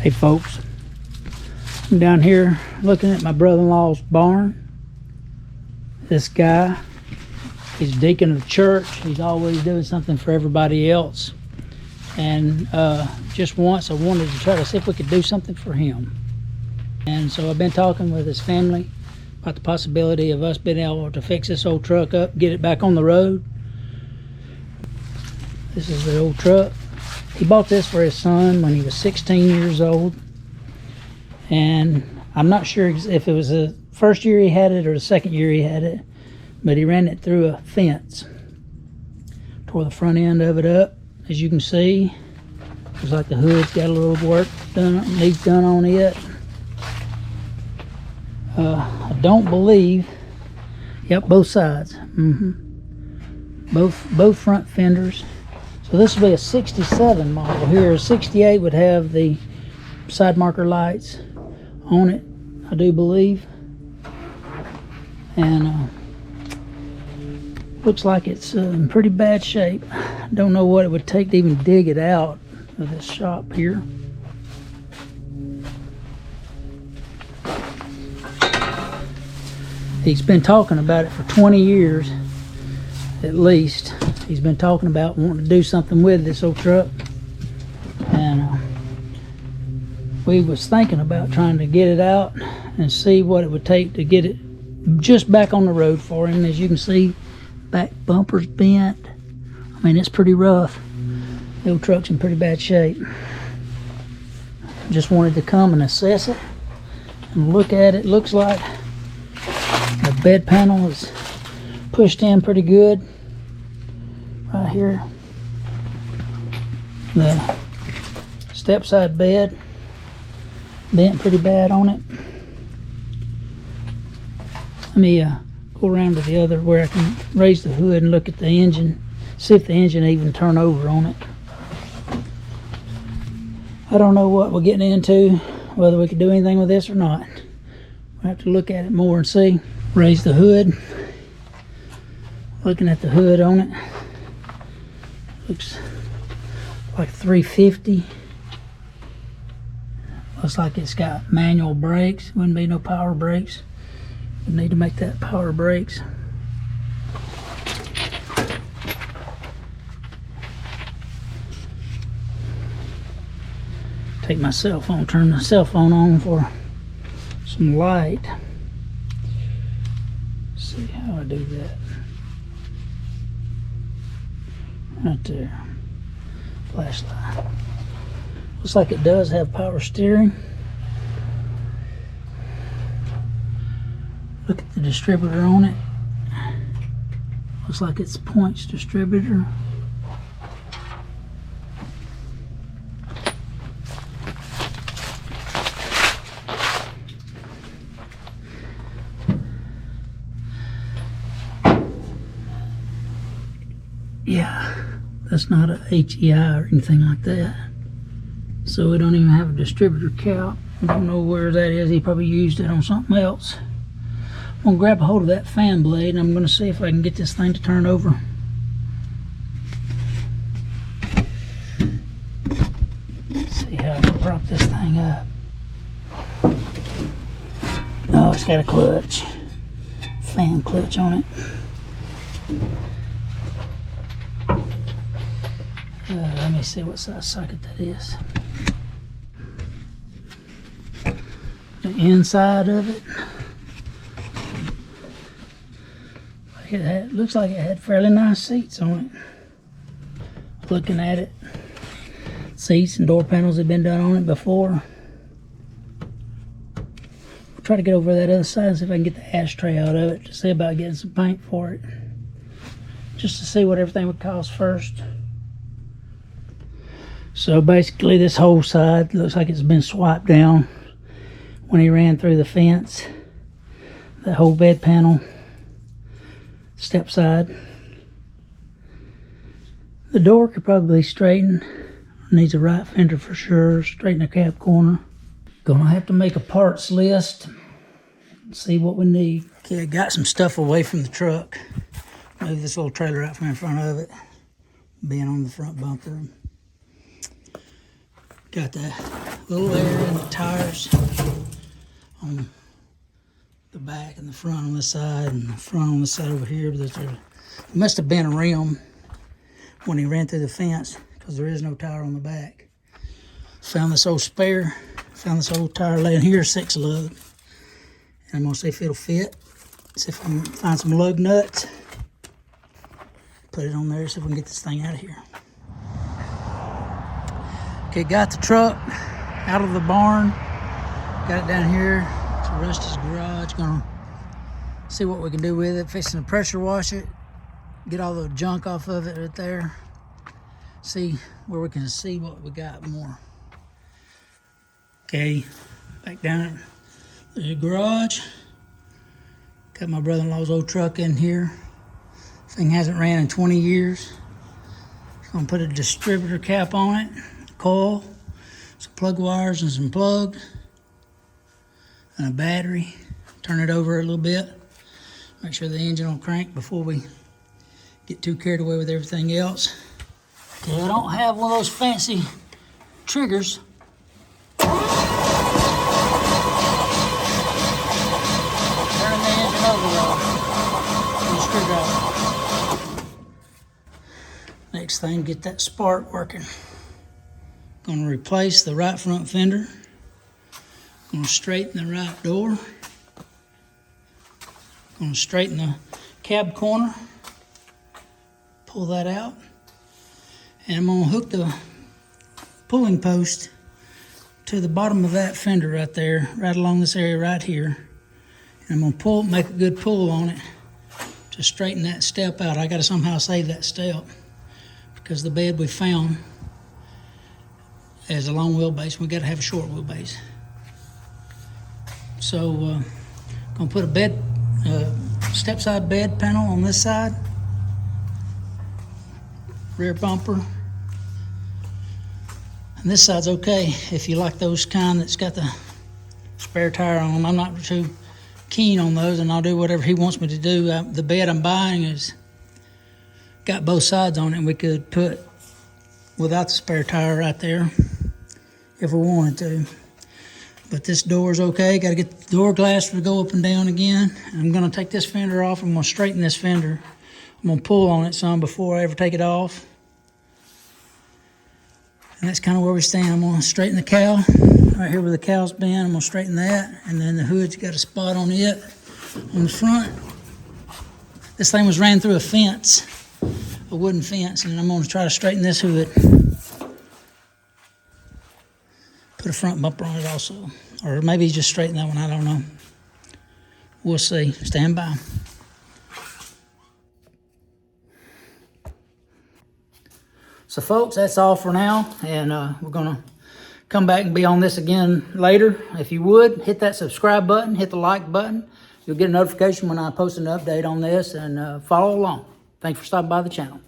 Hey folks, I'm down here looking at my brother-in-law's barn. This guy, he's deacon of the church. He's always doing something for everybody else. And just once I wanted to try to see if we could do something for him. And so I've been talking with his family about the possibility of us being able to fix this old truck up, get it back on the road. This is the old truck. He bought this for his son when he was 16 years old. And I'm not sure if it was the first year he had it or the second year he had it, but he ran it through a fence. Tore the front end of it up. As you can see, looks like the hood's got a little work needs done on it. I don't believe, yep, both sides. Both front fenders. So this will be a 67 model here. A 68 would have the side marker lights on it, I do believe. And looks like it's in pretty bad shape. I don't know what it would take to even dig it out of this shop here. He's been talking about it for 20 years at least. He's been talking about wanting to do something with this old truck, and we was thinking about trying to get it out and see what it would take to get it just back on the road for him. As you can see, back bumper's bent. I mean, it's pretty rough. The old truck's in pretty bad shape. Just wanted to come and assess it and look at it. Looks like the bed panel is pushed in pretty good right here. The step side bed bent pretty bad on it. Let me go around to the other where I can raise the hood and look at the engine, see if the engine even turn over on it. I don't know what we're getting into, whether we could do anything with this or not. We'll have to look at it more and see. Raise the hood. Looking at the hood on it, looks like 350. Looks like it's got manual brakes. Wouldn't be no power brakes. We need to make that power brakes. Take my cell phone, turn the cell phone on for some light. Let's see how I do that. Right there. Flashlight. Looks like it does have power steering. Look at the distributor on it. Looks like it's points distributor. Yeah, that's not a HEI or anything like that. So we don't even have a distributor cap. I don't know where that is. He probably used it on something else. I'm gonna grab a hold of that fan blade and I'm gonna see if I can get this thing to turn over. Let's see how I can prop this thing up. Oh, it's got a clutch. Fan clutch on it. Let me see what size socket that is. The inside of it, it looks like it had fairly nice seats on it. Looking at it, seats and door panels have been done on it before. I'll try to get over that other side and see if I can get the ashtray out of it to see about getting some paint for it, just to see what everything would cost first. So basically this whole side looks like it's been swiped down when he ran through the fence. That whole bed panel, step side. The door could probably straighten. Needs a right fender for sure. Straighten the cab corner. Gonna have to make a parts list. See what we need. Okay, I got some stuff away from the truck. Move this little trailer out from in front of it. Being on the front bumper. Got the little air in the tires on the back and the front on this side and the front on the side over here. But there must have been a rim when he ran through the fence because there is no tire on the back. Found this old spare, found this old tire laying here, 6 lug. And I'm gonna see if it'll fit. See if I can find some lug nuts. Put it on there, see if we can get this thing out of here. Okay, got the truck out of the barn. Got it down here to Rusty's garage. Gonna see what we can do with it. Fixing to pressure wash it. Get all the junk off of it right there. See where we can see what we got more. Okay, back down at the garage. Got my brother-in-law's old truck in here. Thing hasn't ran in 20 years. Gonna put a distributor cap on it, coil, some plug wires and some plugs, and a battery. Turn it over a little bit. Make sure the engine will crank before we get too carried away with everything else. Okay, I don't have one of those fancy triggers. Turn the engine over with the screwdriver. Next thing, get that spark working. Gonna replace the right front fender. Gonna straighten the right door. Gonna straighten the cab corner. Pull that out. And I'm gonna hook the pulling post to the bottom of that fender right there, right along this area right here. And I'm gonna pull, make a good pull on it to straighten that step out. I gotta somehow save that step because the bed we found has a long wheelbase. We gotta have a short wheelbase. So, gonna put a bed, step side bed panel on this side, rear bumper. And this side's okay if you like those kind that's got the spare tire on them. I'm not too keen on those, and I'll do whatever he wants me to do. The bed I'm buying is got both sides on it, and we could put without the spare tire right there if we wanted to. But this door's okay. Got to get the door glass to go up and down again. I'm going to take this fender off. I'm going to straighten this fender. I'm going to pull on it some before I ever take it off. And that's kind of where we stand. I'm going to straighten the cowl right here where the cowl's been. I'm going to straighten that. And then the hood's got a spot on it on the front. This thing was ran through a fence, a wooden fence, and I'm going to try to straighten this hood. Put a front bumper on it also. Or maybe just straighten that one, I don't know. We'll see. Stand by. So folks, that's all for now, and we're gonna come back and be on this again later. If you would, hit that subscribe button, hit the like button. You'll get a notification when I post an update on this, and follow along. Thanks for stopping by the channel.